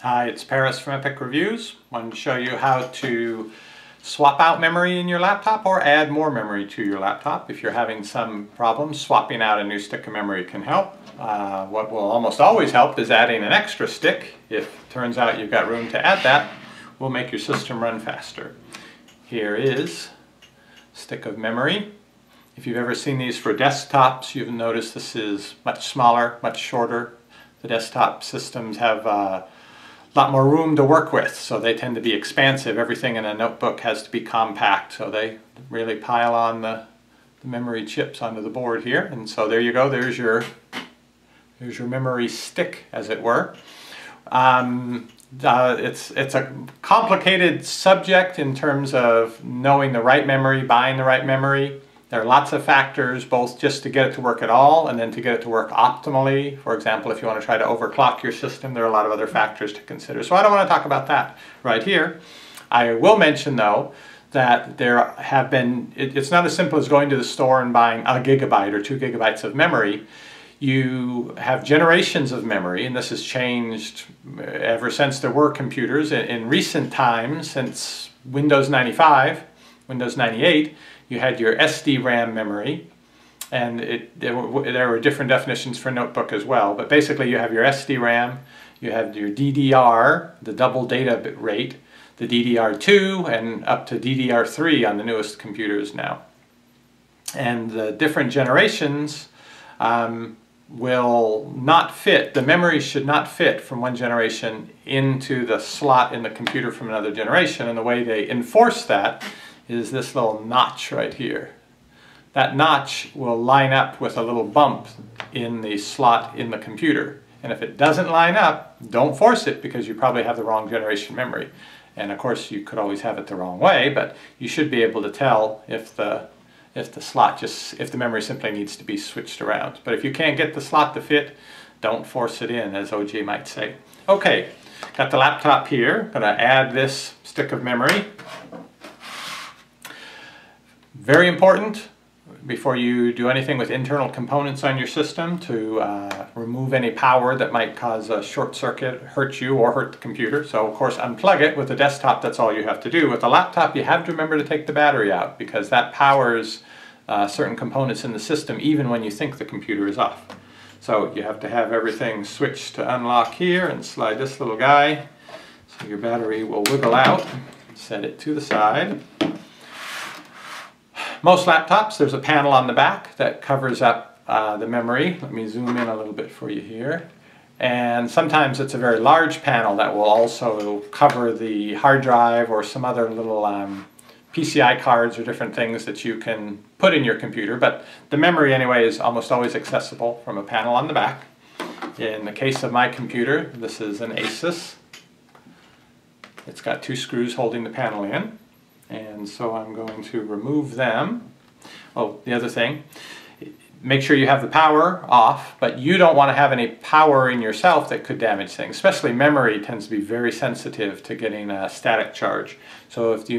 Hi, it's Paris from Epic Reviews. I wanted to show you how to swap out memory in your laptop or add more memory to your laptop. If you're having some problems, swapping out a new stick of memory can help. What will almost always help is adding an extra stick. If it turns out you've got room to add that, will make your system run faster. Here is a stick of memory. If you've ever seen these for desktops, you've noticed this is much smaller, much shorter. The desktop systems have a lot more room to work with, so they tend to be expansive. Everything in a notebook has to be compact, so they really pile on the memory chips onto the board here. And so there you go, there's your memory stick, as it were. It's a complicated subject in terms of knowing the right memory, buying the right memory. There are lots of factors, both just to get it to work at all and then to get it to work optimally. For example, if you want to try to overclock your system, there are a lot of other factors to consider. So I don't want to talk about that right here. I will mention, though, that there have been, it's not as simple as going to the store and buying a gigabyte or 2 gigabytes of memory. You have generations of memory, and this has changed ever since there were computers. In recent times, since Windows 95, Windows 98, you had your SD-RAM memory, and there were different definitions for notebook as well, but basically you have your SD-RAM, you have your DDR, the double data rate, the DDR2, and up to DDR3 on the newest computers now. And the different generations will not fit, the memory should not fit from one generation into the slot in the computer from another generation, and the way they enforce that is this little notch right here. That notch will line up with a little bump in the slot in the computer. And if it doesn't line up, don't force it, because you probably have the wrong generation memory. And of course you could always have it the wrong way, but you should be able to tell if the memory simply needs to be switched around. But if you can't get the slot to fit, don't force it in, as OJ might say. Okay, got the laptop here. Gonna add this stick of memory. Very important before you do anything with internal components on your system to remove any power that might cause a short circuit, hurt you or hurt the computer. So of course unplug it. With a desktop, that's all you have to do. With a laptop, you have to remember to take the battery out, because that powers certain components in the system even when you think the computer is off. So you have to have everything switched to unlock here and slide this little guy so your battery will wiggle out. Set it to the side. Most laptops, there's a panel on the back that covers up the memory. Let me zoom in a little bit for you here. And sometimes it's a very large panel that will also cover the hard drive or some other little PCI cards or different things that you can put in your computer. But the memory anyway is almost always accessible from a panel on the back. In the case of my computer, this is an Asus. It's got 2 screws holding the panel in. And so I'm going to remove them. Oh, the other thing, make sure you have the power off, but you don't want to have any power in yourself that could damage things. Especially memory tends to be very sensitive to getting a static charge. So if the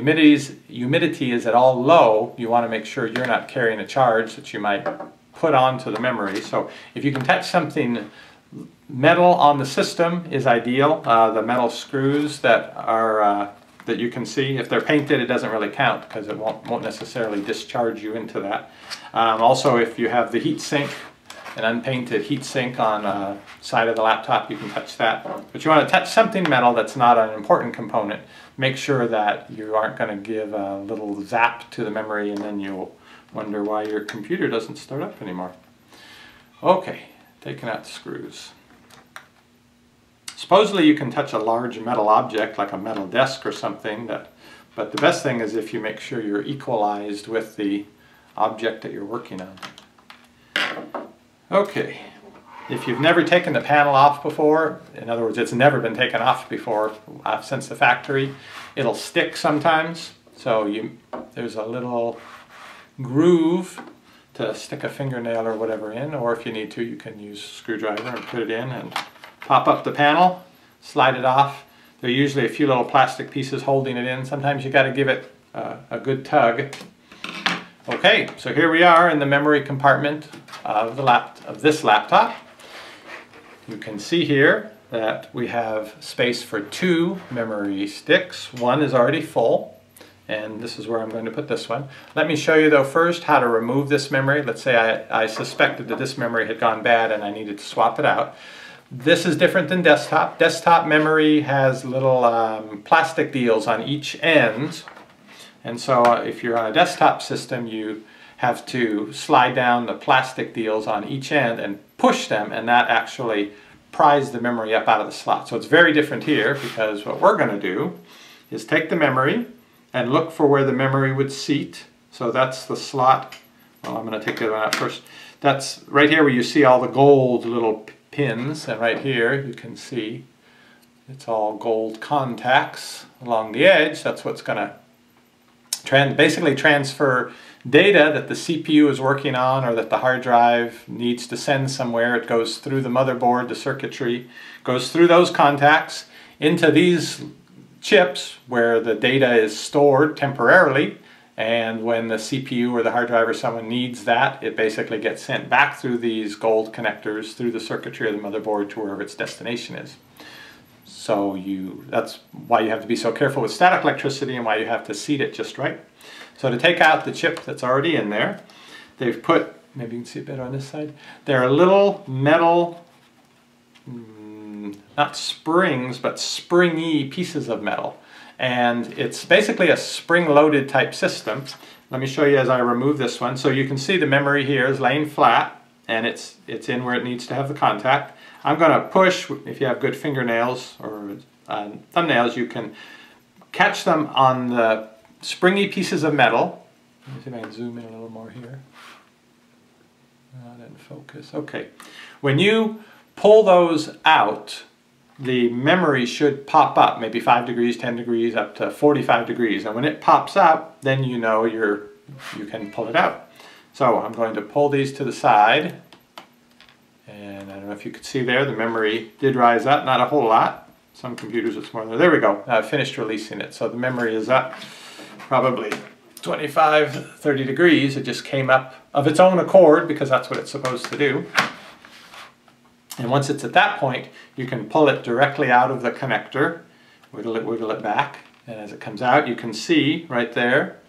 humidity is at all low, you want to make sure you're not carrying a charge that you might put onto the memory. So if you can touch something metal on the system is ideal. The metal screws that are that you can see, if they're painted, it doesn't really count because it won't necessarily discharge you into that. Also, if you have the heat sink, an unpainted heat sink on the side of the laptop, you can touch that. But you want to touch something metal that's not an important component. Make sure that you aren't going to give a little zap to the memory and then you'll wonder why your computer doesn't start up anymore. Okay, taking out the screws. Supposedly you can touch a large metal object like a metal desk or something, but the best thing is if you make sure you're equalized with the object that you're working on. Okay, if you've never taken the panel off before, in other words it's never been taken off before since the factory, it'll stick sometimes. So there's a little groove to stick a fingernail or whatever in, or if you need to, you can use a screwdriver and put it in and pop up the panel, slide it off. There are usually a few little plastic pieces holding it in. Sometimes you got to give it a good tug. Okay, so here we are in the memory compartment of this laptop. You can see here that we have space for 2 memory sticks. One is already full, and this is where I'm going to put this one. Let me show you though first how to remove this memory. Let's say I suspected that this memory had gone bad and I needed to swap it out. This is different than desktop. Desktop memory has little plastic deals on each end, and so if you're on a desktop system you have to slide down the plastic deals on each end and push them, and that actually pries the memory up out of the slot. So it's very different here, because what we're going to do is take the memory and look for where the memory would seat. So that's the slot. Well, I'm going to take the one out first. That's right here where you see all the gold little pins, and right here you can see it's all gold contacts along the edge. That's what's going to basically transfer data that the CPU is working on or that the hard drive needs to send somewhere. It goes through the motherboard, the circuitry, goes through those contacts into these chips where the data is stored temporarily, and when the CPU or the hard drive or someone needs that, it basically gets sent back through these gold connectors through the circuitry of the motherboard to wherever its destination is. So that's why you have to be so careful with static electricity and why you have to seat it just right. So to take out the chip that's already in there, they've put, maybe you can see it better on this side, there are little metal, not springs, but springy pieces of metal. And it's basically a spring-loaded type system. Let me show you as I remove this one. So you can see the memory here is laying flat, and it's in where it needs to have the contact. I'm going to push, if you have good fingernails or thumbnails, you can catch them on the springy pieces of metal. Let me see if I can zoom in a little more here. Not in focus. Okay. When you pull those out, the memory should pop up, maybe 5 degrees, 10 degrees, up to 45 degrees. And when it pops up, then you know you can pull it out. So I'm going to pull these to the side. And I don't know if you could see there, the memory did rise up, not a whole lot. Some computers it's more than there we go. Now I've finished releasing it. So the memory is up probably 25, 30 degrees. It just came up of its own accord because that's what it's supposed to do. And once it's at that point, you can pull it directly out of the connector, wiggle it back, and as it comes out, you can see right there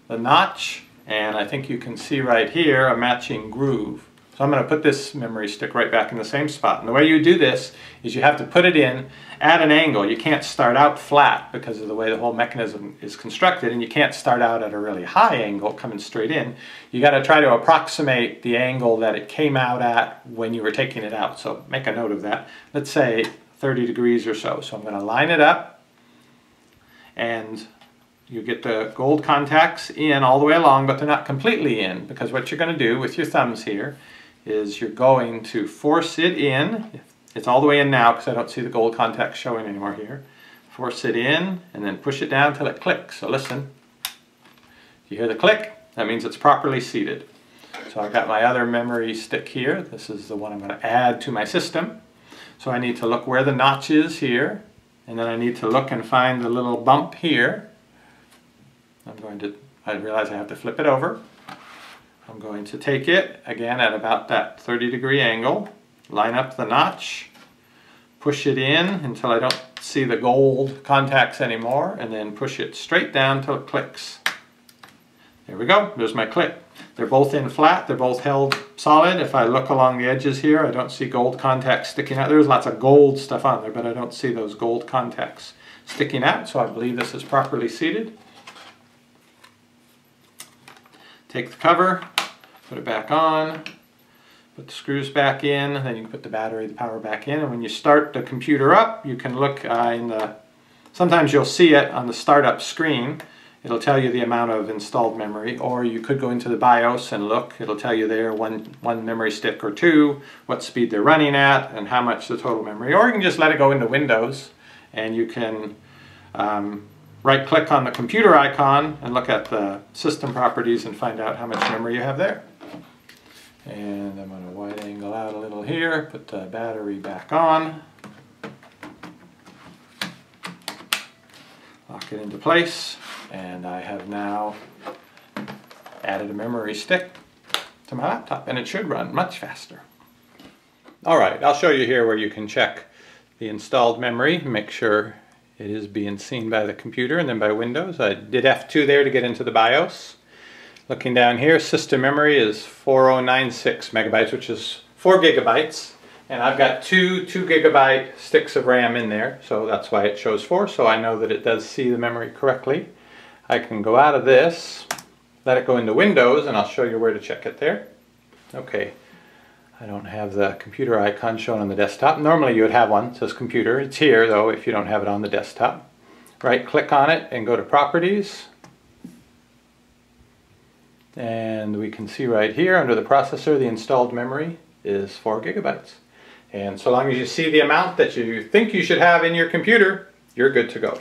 the notch, and I think you can see right here a matching groove. So I'm going to put this memory stick right back in the same spot. And the way you do this is you have to put it in at an angle. You can't start out flat because of the way the whole mechanism is constructed, and you can't start out at a really high angle coming straight in. You got to try to approximate the angle that it came out at when you were taking it out. So make a note of that. Let's say 30 degrees or so. So I'm going to line it up, and you get the gold contacts in all the way along, but they're not completely in, because what you're going to do with your thumbs here is you're going to force it in. It's all the way in now because I don't see the gold contacts showing anymore here. Force it in and then push it down until it clicks. So listen. You hear the click? That means it's properly seated. So I've got my other memory stick here. This is the one I'm going to add to my system. So I need to look where the notch is here, and then I need to look and find the little bump here. I realize I have to flip it over. I'm going to take it, again, at about that 30-degree angle, line up the notch, push it in until I don't see the gold contacts anymore, and then push it straight down till it clicks. There we go, there's my click. They're both in flat, they're both held solid. If I look along the edges here, I don't see gold contacts sticking out. There's lots of gold stuff on there, but I don't see those gold contacts sticking out, so I believe this is properly seated. Take the cover, put it back on, put the screws back in, then you can put the battery, the power back in, and when you start the computer up, you can look sometimes you'll see it on the startup screen. It'll tell you the amount of installed memory, or you could go into the BIOS and look. It'll tell you there one memory stick or two, what speed they're running at, and how much the total memory. Or you can just let it go into Windows, and you can right-click on the computer icon and look at the system properties and find out how much memory you have there. And I'm going to wide angle out a little here, put the battery back on, lock it into place, and I have now added a memory stick to my laptop, and it should run much faster. Alright, I'll show you here where you can check the installed memory, make sure it is being seen by the computer and then by Windows. I did F2 there to get into the BIOS. Looking down here, system memory is 4096 megabytes, which is 4 gigabytes. And I've got two 2 gigabyte sticks of RAM in there, so that's why it shows 4, so I know that it does see the memory correctly. I can go out of this, let it go into Windows, and I'll show you where to check it there. Okay, I don't have the computer icon shown on the desktop. Normally you would have one, it says computer. It's here though if you don't have it on the desktop. Right click on it and go to properties. And we can see right here under the processor the installed memory is 4 gigabytes. And so long as you see the amount that you think you should have in your computer, you're good to go.